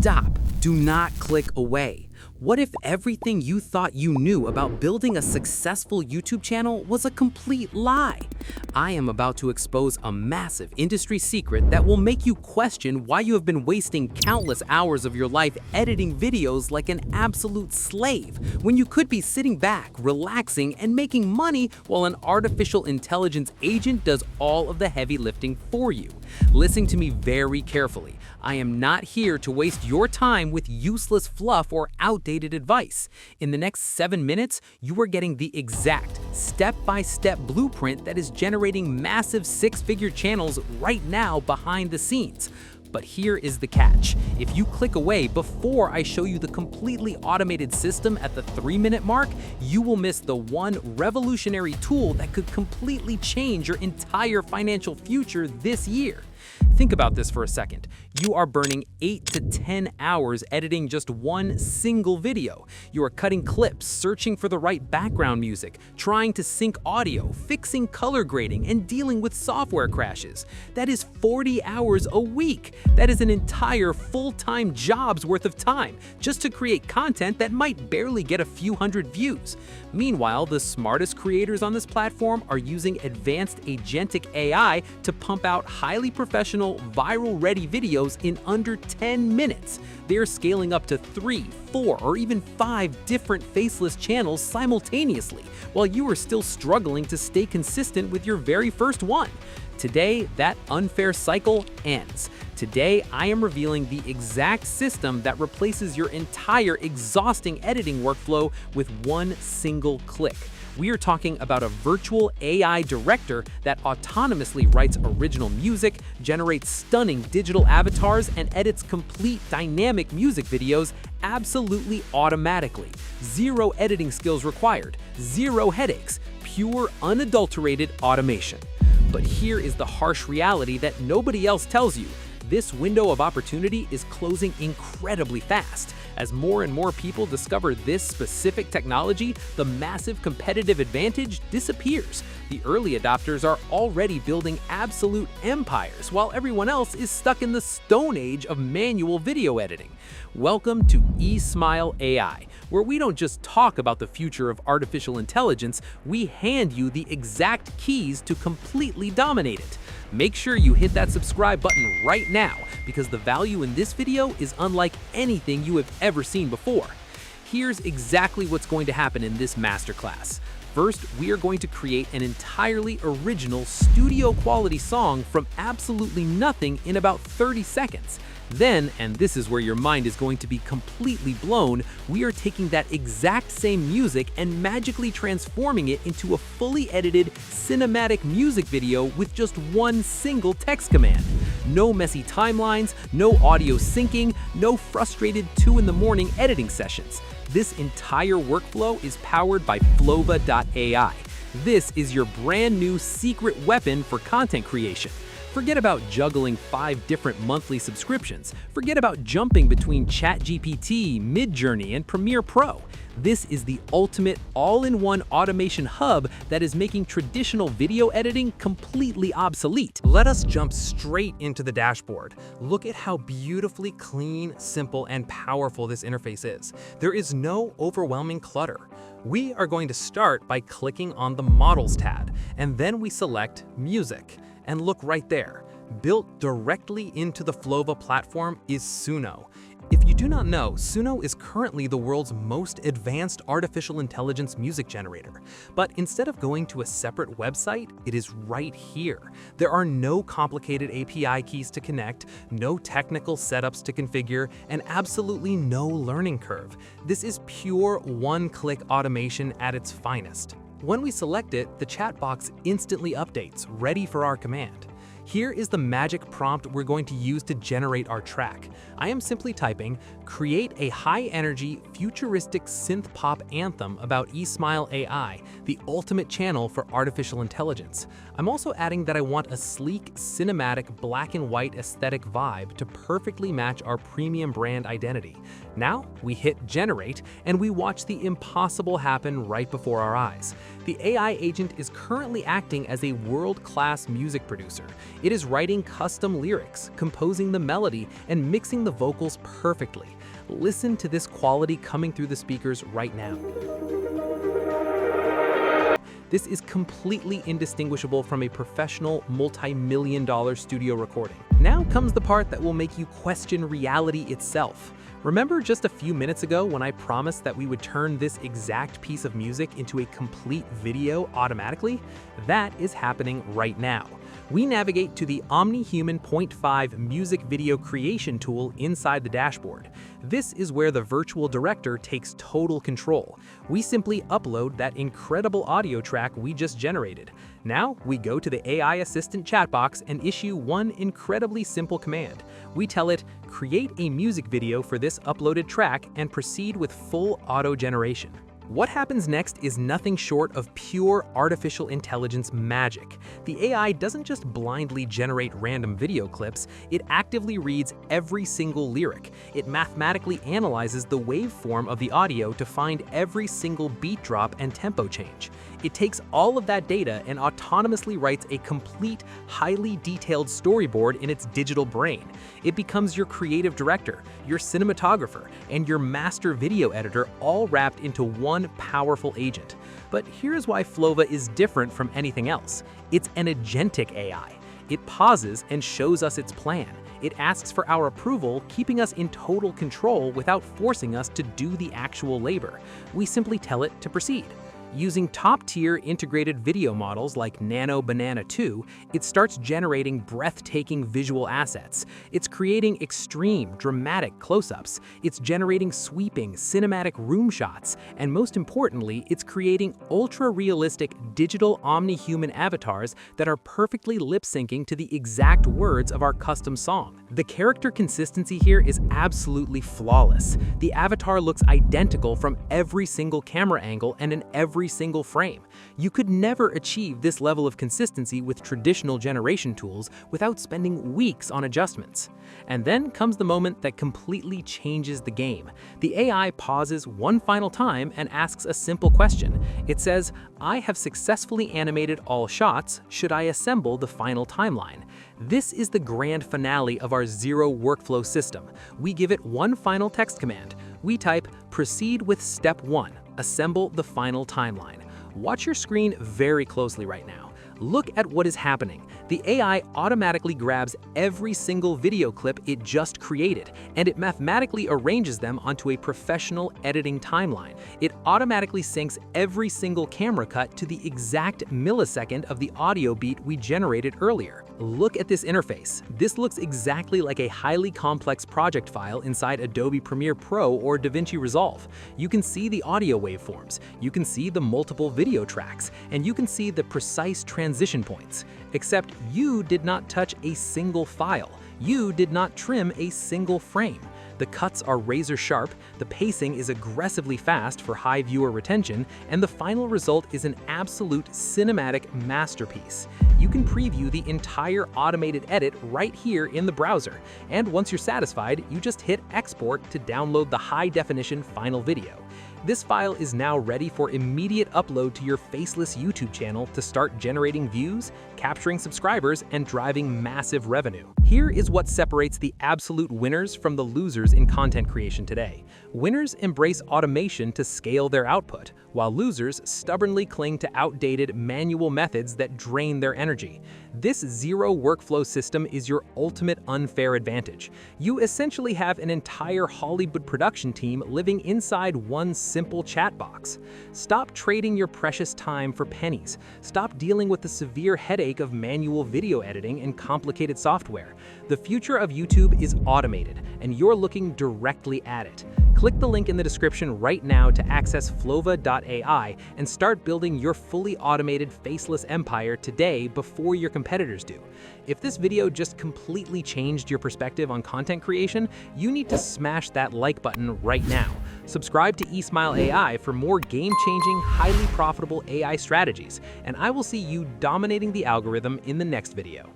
Stop. Do not click away. What if everything you thought you knew about building a successful YouTube channel was a complete lie? I am about to expose a massive industry secret that will make you question why you have been wasting countless hours of your life editing videos like an absolute slave, when you could be sitting back, relaxing, and making money while an artificial intelligence agent does all of the heavy lifting for you. Listen to me very carefully. I am not here to waste your time with useless fluff or outdated advice. In the next 7 minutes, you are getting the exact step-by-step blueprint that is generating massive six-figure channels right now behind the scenes. But here is the catch. If you click away before I show you the completely automated system at the 3-minute mark, you will miss the one revolutionary tool that could completely change your entire financial future this year. Think about this for a second. You are burning 8 to 10 hours editing just one single video. You are cutting clips, searching for the right background music, trying to sync audio, fixing color grading, and dealing with software crashes. That is 40 hours a week. That is an entire full-time job's worth of time just to create content that might barely get a few hundred views. Meanwhile, the smartest creators on this platform are using advanced agentic AI to pump out highly professional, viral-ready videos in under 10 minutes. They're scaling up to 3, 4, or even 5 different faceless channels simultaneously, while you are still struggling to stay consistent with your very first one. Today, that unfair cycle ends. Today, I am revealing the exact system that replaces your entire exhausting editing workflow with one single click. We are talking about a virtual AI director that autonomously writes original music, generates stunning digital avatars, and edits complete dynamic music videos absolutely automatically. Zero editing skills required, zero headaches, pure unadulterated automation. But here is the harsh reality that nobody else tells you. This window of opportunity is closing incredibly fast. As more and more people discover this specific technology, the massive competitive advantage disappears. The early adopters are already building absolute empires, while everyone else is stuck in the stone age of manual video editing. Welcome to Esmile AI, where we don't just talk about the future of artificial intelligence, we hand you the exact keys to completely dominate it. Make sure you hit that subscribe button right now, because the value in this video is unlike anything you have ever seen before. Here's exactly what's going to happen in this masterclass. First, we are going to create an entirely original studio-quality song from absolutely nothing in about 30 seconds. Then, and this is where your mind is going to be completely blown, we are taking that exact same music and magically transforming it into a fully edited cinematic music video with just one single text command. No messy timelines, no audio syncing, no frustrated 2 in the morning editing sessions. This entire workflow is powered by Flova.ai. This is your brand new secret weapon for content creation. Forget about juggling 5 different monthly subscriptions. Forget about jumping between ChatGPT, Midjourney, and Premiere Pro. This is the ultimate all-in-one automation hub that is making traditional video editing completely obsolete. Let us jump straight into the dashboard. Look at how beautifully clean, simple, and powerful this interface is. There is no overwhelming clutter. We are going to start by clicking on the Models tab, and then we select Music. And look right there, built directly into the Flova platform is Suno. If you do not know, Suno is currently the world's most advanced artificial intelligence music generator. But instead of going to a separate website, it is right here. There are no complicated API keys to connect, no technical setups to configure, and absolutely no learning curve. This is pure one-click automation at its finest. When we select it, the chat box instantly updates, ready for our command. Here is the magic prompt we're going to use to generate our track. I am simply typing, create a high-energy, futuristic synth pop anthem about Esmile AI, the ultimate channel for artificial intelligence. I'm also adding that I want a sleek, cinematic, black and white aesthetic vibe to perfectly match our premium brand identity. Now, we hit generate, and we watch the impossible happen right before our eyes. The AI agent is currently acting as a world-class music producer. It is writing custom lyrics, composing the melody, and mixing the vocals perfectly. Listen to this quality coming through the speakers right now. This is completely indistinguishable from a professional, multi-million-dollar studio recording. Now comes the part that will make you question reality itself. Remember just a few minutes ago when I promised that we would turn this exact piece of music into a complete video automatically? That is happening right now. We navigate to the OmniHuman 0.5 music video creation tool inside the dashboard. This is where the virtual director takes total control. We simply upload that incredible audio track we just generated. Now we go to the AI assistant chat box and issue one incredibly simple command. We tell it, create a music video for this uploaded track and proceed with full auto generation. What happens next is nothing short of pure artificial intelligence magic. The AI doesn't just blindly generate random video clips, it actively reads every single lyric. It mathematically analyzes the waveform of the audio to find every single beat drop and tempo change. It takes all of that data and autonomously writes a complete, highly detailed storyboard in its digital brain. It becomes your creative director, your cinematographer, and your master video editor all wrapped into one powerful agent. But here's why Flova is different from anything else. It's an agentic AI. It pauses and shows us its plan. It asks for our approval, keeping us in total control without forcing us to do the actual labor. We simply tell it to proceed. Using top-tier integrated video models like Nano Banana 2, it starts generating breathtaking visual assets. It's creating extreme, dramatic close-ups. It's generating sweeping, cinematic room shots. And most importantly, it's creating ultra-realistic digital omni-human avatars that are perfectly lip-syncing to the exact words of our custom song. The character consistency here is absolutely flawless. The avatar looks identical from every single camera angle and in every single frame. You could never achieve this level of consistency with traditional generation tools without spending weeks on adjustments. And then comes the moment that completely changes the game. The AI pauses one final time and asks a simple question. It says, "I have successfully animated all shots. Should I assemble the final timeline?" This is the grand finale of our zero workflow system. We give it one final text command. We type, "Proceed with step 1. Assemble the final timeline." Watch your screen very closely right now. Look at what is happening. The AI automatically grabs every single video clip it just created, and it mathematically arranges them onto a professional editing timeline. It automatically syncs every single camera cut to the exact millisecond of the audio beat we generated earlier. Look at this interface. This looks exactly like a highly complex project file inside Adobe Premiere Pro or DaVinci Resolve. You can see the audio waveforms, you can see the multiple video tracks, and you can see the precise transition points. Except you did not touch a single file. You did not trim a single frame. The cuts are razor sharp, the pacing is aggressively fast for high viewer retention, and the final result is an absolute cinematic masterpiece. You can preview the entire automated edit right here in the browser, and once you're satisfied, you just hit export to download the high-definition final video. This file is now ready for immediate upload to your Faceless YouTube channel to start generating views, capturing subscribers, and driving massive revenue. Here is what separates the absolute winners from the losers in content creation today. Winners embrace automation to scale their output, while losers stubbornly cling to outdated manual methods that drain their energy. This zero workflow system is your ultimate unfair advantage. You essentially have an entire Hollywood production team living inside one simple chat box. Stop trading your precious time for pennies. Stop dealing with the severe headache of manual video editing and complicated software. The future of YouTube is automated, and you're looking directly at it. Click the link in the description right now to access Flova.ai and start building your fully automated faceless empire today before your competitors do. If this video just completely changed your perspective on content creation, you need to smash that like button right now. Subscribe to Esmile AI for more game-changing, highly profitable AI strategies, and I will see you dominating the algorithm in the next video.